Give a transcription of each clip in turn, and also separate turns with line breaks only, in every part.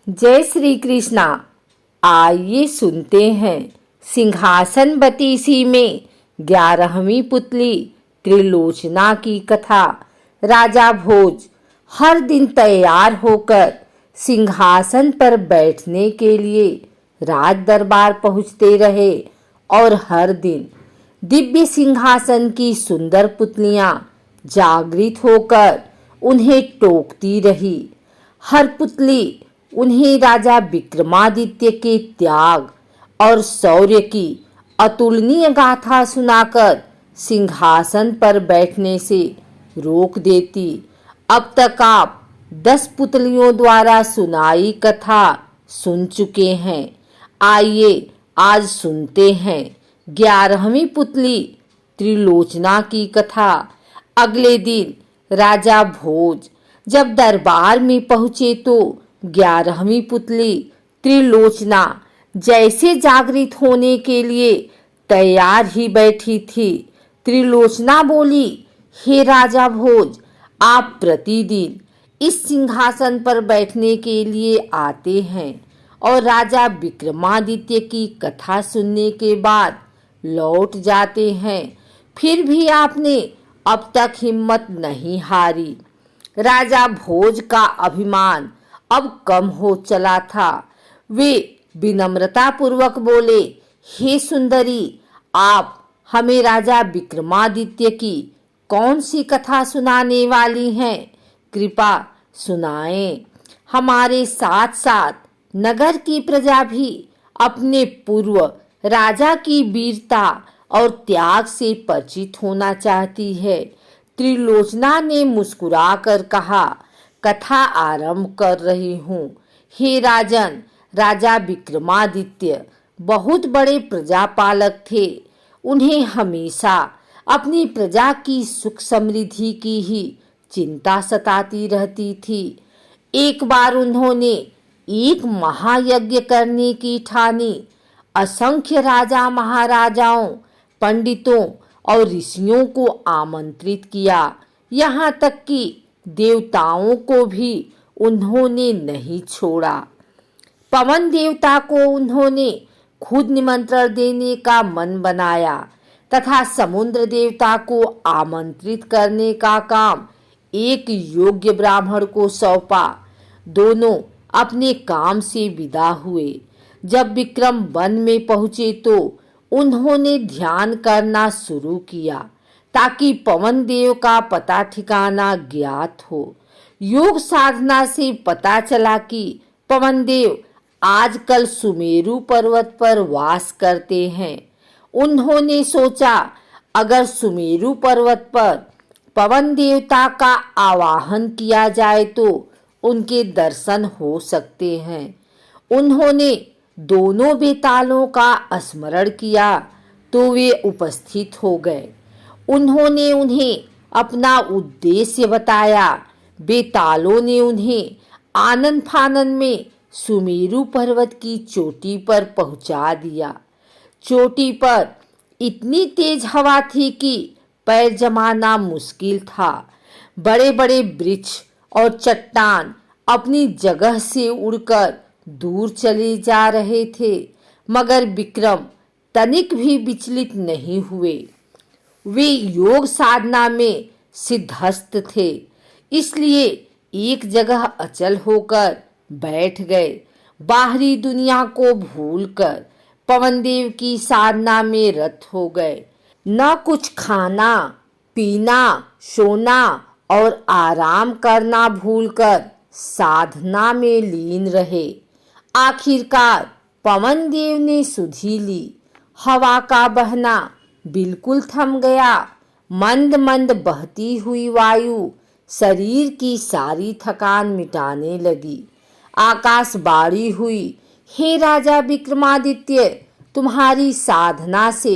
जय श्री कृष्णा। आइए सुनते हैं सिंहासन बतीसी में 11वीं पुतली त्रिलोचना की कथा। राजा भोज हर दिन तैयार होकर सिंहासन पर बैठने के लिए राज दरबार पहुंचते रहे और हर दिन दिव्य सिंहासन की सुंदर पुतलियां जागृत होकर उन्हें टोकती रही। हर पुतली उन्हें राजा विक्रमादित्य के त्याग और शौर्य की अतुलनीय गाथा सुनाकर सिंहासन पर बैठने से रोक देती। अब तक आप 10 पुतलियों द्वारा सुनाई कथा सुन चुके हैं। आइए आज सुनते हैं 11वीं पुतली त्रिलोचना की कथा। अगले दिन राजा भोज जब दरबार में पहुंचे तो 11वीं पुतली त्रिलोचना जैसे जागृत होने के लिए तैयार ही बैठी थी। त्रिलोचना बोली, हे राजा भोज, आप प्रतिदिन इस सिंहासन पर बैठने के लिए आते हैं और राजा विक्रमादित्य की कथा सुनने के बाद लौट जाते हैं, फिर भी आपने अब तक हिम्मत नहीं हारी। राजा भोज का अभिमान अब कम हो चला था। वे विनम्रता पूर्वक बोले, हे सुंदरी, आप हमें राजा विक्रमादित्य की कौन सी कथा सुनाने वाली हैं? कृपा सुनाएं। हमारे साथ साथ नगर की प्रजा भी अपने पूर्व राजा की वीरता और त्याग से परिचित होना चाहती है। त्रिलोचना ने मुस्कुराकर कहा, कथा आरंभ कर रही हूँ। हे राजन, राजा विक्रमादित्य बहुत बड़े प्रजापालक थे। उन्हें हमेशा अपनी प्रजा की सुख समृद्धि की ही चिंता सताती रहती थी। एक बार उन्होंने एक महायज्ञ करने की ठानी। असंख्य राजा महाराजाओं, पंडितों और ऋषियों को आमंत्रित किया। यहाँ तक कि देवताओं को भी उन्होंने नहीं छोड़ा। पवन देवता को उन्होंने खुद निमंत्रण देने का मन बनाया तथा समुद्र देवता को आमंत्रित करने का काम एक योग्य ब्राह्मण को सौंपा। दोनों अपने काम से विदा हुए। जब विक्रम वन में पहुंचे तो उन्होंने ध्यान करना शुरू किया ताकि पवन देव का पता ठिकाना ज्ञात हो। योग साधना से पता चला कि पवन देव आजकल सुमेरु पर्वत पर वास करते हैं। उन्होंने सोचा, अगर सुमेरु पर्वत पर पवन देवता का आवाहन किया जाए तो उनके दर्शन हो सकते हैं। उन्होंने दोनों बेतालों का स्मरण किया तो वे उपस्थित हो गए। उन्होंने उन्हें अपना उद्देश्य बताया। बेतालों ने उन्हें आनन फानन में सुमेरु पर्वत की चोटी पर पहुंचा दिया। चोटी पर इतनी तेज हवा थी कि पैर जमाना मुश्किल था। बड़े बड़े वृक्ष और चट्टान अपनी जगह से उड़कर दूर चले जा रहे थे, मगर विक्रम तनिक भी विचलित नहीं हुए। वे योग साधना में सिद्धहस्त थे, इसलिए एक जगह अचल होकर बैठ गए। बाहरी दुनिया को भूलकर पवनदेव की साधना में रत हो गए। न कुछ खाना पीना, सोना और आराम करना भूलकर साधना में लीन रहे। आखिरकार पवन देव ने सुधि ली। हवा का बहना बिल्कुल थम गया। मंद मंद बहती हुई वायु शरीर की सारी थकान मिटाने लगी। आकाशवाणी हुई, हे राजा विक्रमादित्य, तुम्हारी साधना से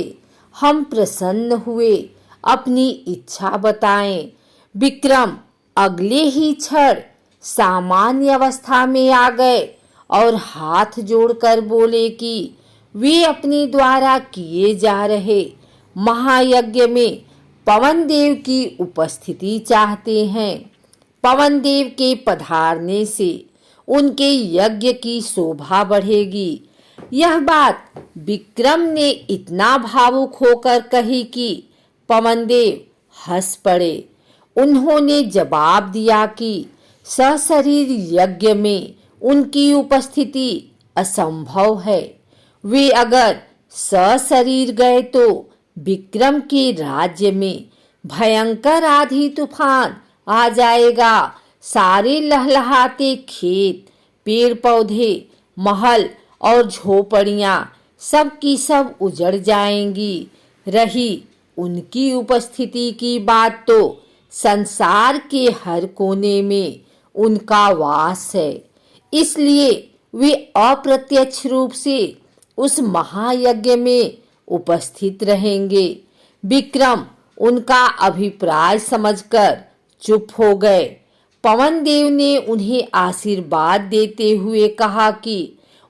हम प्रसन्न हुए। अपनी इच्छा बताएं। विक्रम अगले ही क्षण सामान्य अवस्था में आ गए और हाथ जोड़कर बोले कि वे अपने द्वारा किए जा रहे महायज्ञ में पवन देव की उपस्थिति चाहते हैं। पवन देव के पधारने से उनके यज्ञ की शोभा बढ़ेगी। यह बात विक्रम ने इतना भावुक होकर कही कि पवनदेव हंस पड़े। उन्होंने जवाब दिया कि सशरीर यज्ञ में उनकी उपस्थिति असंभव है। वे अगर सशरीर गए तो विक्रम के राज्य में भयंकर आंधी तूफान आ जाएगा। सारे लहलहाते खेत, पेड़ पौधे, महल और झोपड़ियां सब की सब उजड़ जाएंगी। रही उनकी उपस्थिति की बात तो संसार के हर कोने में उनका वास है। इसलिए वे अप्रत्यक्ष रूप से उस महायज्ञ में उपस्थित रहेंगे। विक्रम उनका अभिप्राय समझकर चुप हो गए। पवनदेव ने उन्हें आशीर्वाद देते हुए कहा कि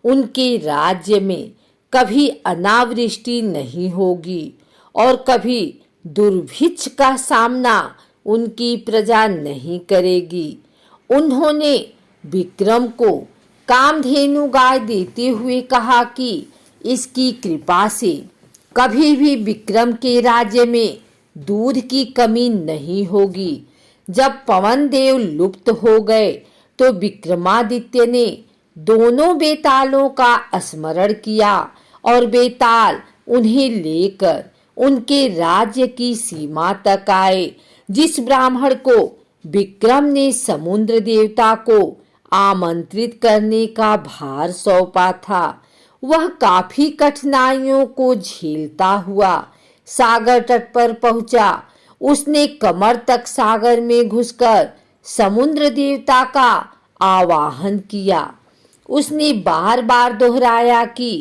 उनके राज्य में कभी अनावृष्टि नहीं होगी और कभी दुर्भिक्ष का सामना उनकी प्रजा नहीं करेगी। उन्होंने विक्रम को कामधेनु गाय देते हुए कहा कि इसकी कृपा से कभी भी विक्रम के राज्य में दूध की कमी नहीं होगी। जब पवनदेव लुप्त हो गए तो विक्रमादित्य ने दोनों बेतालों का स्मरण किया और बेताल उन्हें लेकर उनके राज्य की सीमा तक आए। जिस ब्राह्मण को विक्रम ने समुद्र देवता को आमंत्रित करने का भार सौंपा था, वह काफी कठिनाइयों को झेलता हुआ सागर तट पर पहुंचा। उसने कमर तक सागर में घुसकर समुद्र देवता का आवाहन किया। उसने बार बार दोहराया कि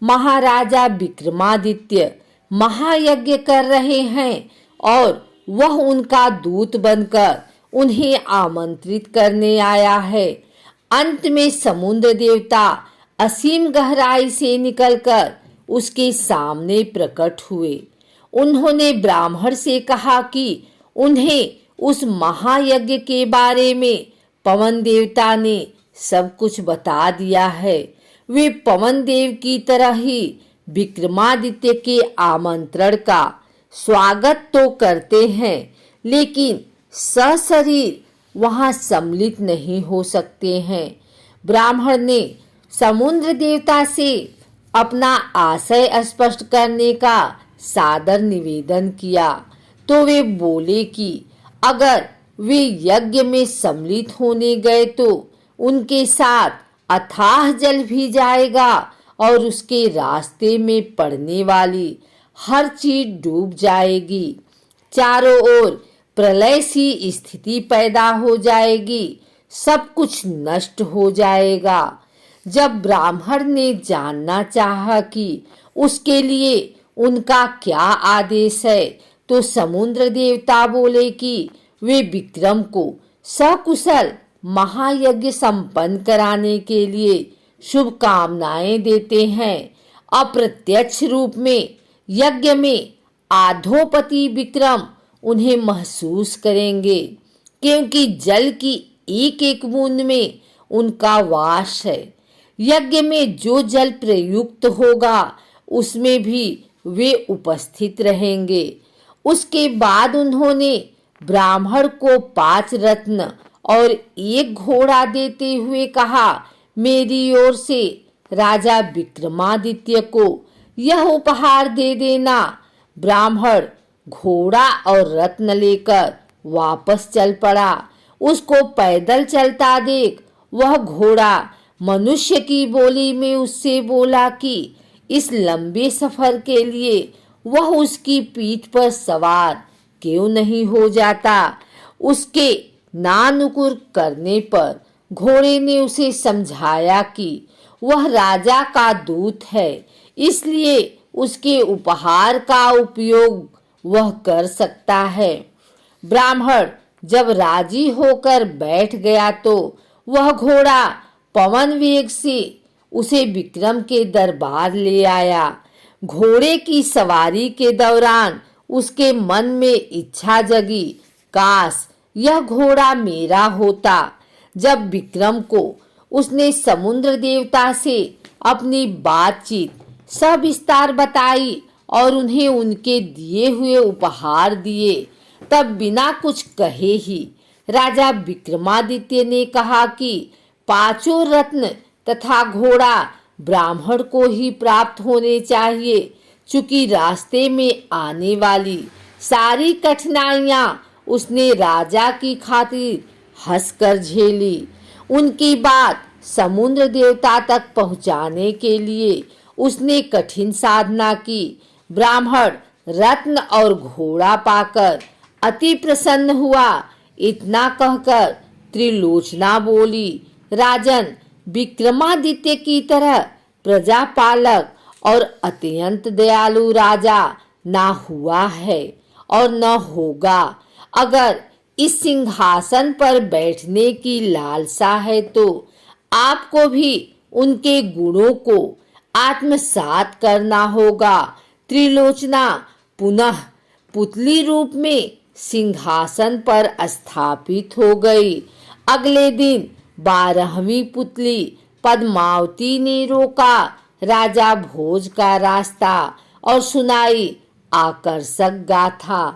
महाराजा विक्रमादित्य महायज्ञ कर रहे हैं और वह उनका दूत बनकर उन्हें आमंत्रित करने आया है। अंत में समुद्र देवता असीम गहराई से निकलकर उसके सामने प्रकट हुए। उन्होंने ब्राह्मण से कहा कि उन्हें उस महायज्ञ के बारे में पवन देवता ने सब कुछ बता दिया है। वे पवन देव की तरह ही विक्रमादित्य के आमंत्रण का स्वागत तो करते हैं, लेकिन सशरीर वहां सम्मिलित नहीं हो सकते हैं। ब्राह्मण ने समुद्र देवता से अपना आशय स्पष्ट करने का सादर निवेदन किया तो वे बोले कि अगर वे यज्ञ में सम्मिलित होने गए तो उनके साथ अथाह जल भी जाएगा और उसके रास्ते में पड़ने वाली हर चीज डूब जाएगी। चारों ओर प्रलय सी स्थिति पैदा हो जाएगी, सब कुछ नष्ट हो जाएगा। जब ब्राह्मण ने जानना चाहा कि उसके लिए उनका क्या आदेश है तो समुद्र देवता बोले कि वे विक्रम को सकुशल महायज्ञ संपन्न कराने के लिए शुभकामनाएं देते हैं। अप्रत्यक्ष रूप में यज्ञ में आधोपति विक्रम उन्हें महसूस करेंगे, क्योंकि जल की एक एक बूंद में उनका वास है। यज्ञ में जो जल प्रयुक्त होगा उसमें भी वे उपस्थित रहेंगे। उसके बाद उन्होंने ब्राह्मण को 5 रत्न और 1 घोड़ा देते हुए कहा, मेरी ओर से राजा विक्रमादित्य को यह उपहार दे देना। ब्राह्मण घोड़ा और रत्न लेकर वापस चल पड़ा। उसको पैदल चलता देख वह घोड़ा मनुष्य की बोली में उससे बोला कि इस लंबे सफर के लिए वह उसकी पीठ पर सवार क्यों नहीं हो जाता। उसके नानुकुर करने पर घोड़े ने उसे समझाया कि वह राजा का दूत है, इसलिए उसके उपहार का उपयोग वह कर सकता है। ब्राह्मण जब राजी होकर बैठ गया तो वह घोड़ा पवन वेग से उसे विक्रम के दरबार ले आया। घोड़े की सवारी के दौरान उसके मन में इच्छा जगी, काश यह घोड़ा मेरा होता। जब विक्रम को उसने समुद्र देवता से अपनी बातचीत सविस्तार बताई और उन्हें उनके दिए हुए उपहार दिए। तब बिना कुछ कहे ही राजा विक्रमादित्य ने कहा कि पांचों रत्न तथा घोड़ा ब्राह्मण को ही प्राप्त होने चाहिए, चूंकि रास्ते में आने वाली सारी कठिनाइयां उसने राजा की खातिर हंसकर झेली। उनकी बात समुद्र देवता तक पहुंचाने के लिए उसने कठिन साधना की। ब्राह्मण रत्न और घोड़ा पाकर अति प्रसन्न हुआ। इतना कहकर त्रिलोचना बोली, राजन, विक्रमादित्य की तरह प्रजापालक और अत्यंत दयालु राजा ना हुआ है और न होगा। अगर इस सिंहासन पर बैठने की लालसा है तो आपको भी उनके गुणों को आत्मसात करना होगा। त्रिलोचना पुनः पुतली रूप में सिंहासन पर स्थापित हो गई। अगले दिन 12वीं पुतली पद्मावती ने रोका राजा भोज का रास्ता और सुनाई आकर्षक गाथा।